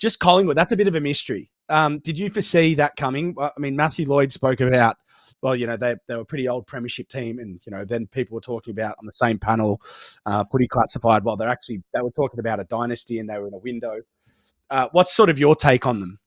just Collingwood, that's a bit of a mystery. Did you foresee that coming? I mean, Matthew Lloyd spoke about, well, they were a pretty old premiership team, and then people were talking about on the same panel, Footy Classified. Well, they were talking about a dynasty, and they were in a window. What's sort of your take on them?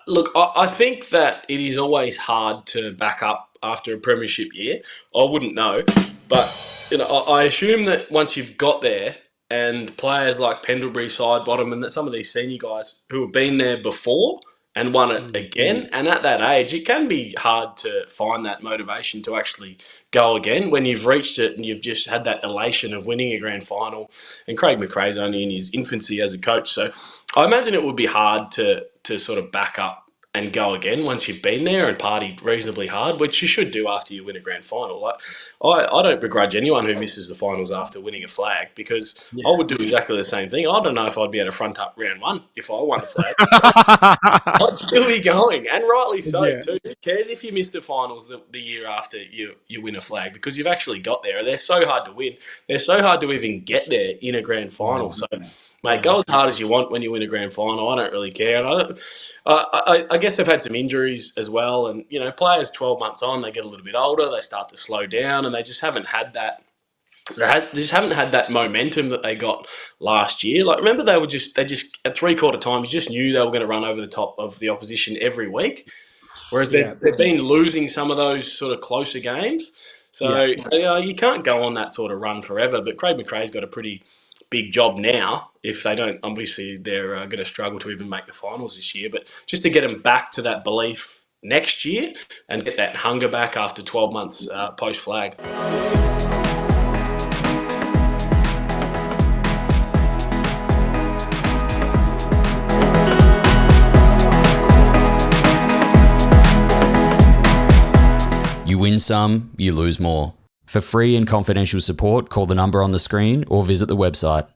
Look, I think that it is always hard to back up after a premiership year. I wouldn't know, but I assume that once you've got there, and players like Pendlebury, Sidebottom, and some of these senior guys who have been there before and won it again, and at that age, it can be hard to find that motivation to actually go again when you've reached it and you've just had that elation of winning a grand final. And Craig McRae's only in his infancy as a coach, so I imagine it would be hard to sort of back up and go again once you've been there and partied reasonably hard, which you should do after you win a grand final. Like, I don't begrudge anyone who misses the finals after winning a flag, because I would do exactly the same thing. I don't know if I'd be able to front up round one if I won a flag. I'd still be going, and rightly so too. Who cares if you miss the finals the year after you win a flag, because you've actually got there. They're so hard to win. They're so hard to even get there in a grand final. So, mate, go as hard as you want when you win a grand final. I don't really care. And I guess they've had some injuries as well, and players 12 months on, they get a little bit older, they start to slow down, and they just haven't had that. They just haven't had that momentum that they got last year. Like, remember, they just at 3/4 time, you just knew they were going to run over the top of the opposition every week. Whereas they've been losing some of those sort of closer games. So you can't go on that sort of run forever. But Craig McRae's got a pretty big job now. If they don't, obviously they're going to struggle to even make the finals this year. But just to get them back to that belief next year and get that hunger back after 12 months post-flag. You win some, you lose more. For free and confidential support, call the number on the screen or visit the website.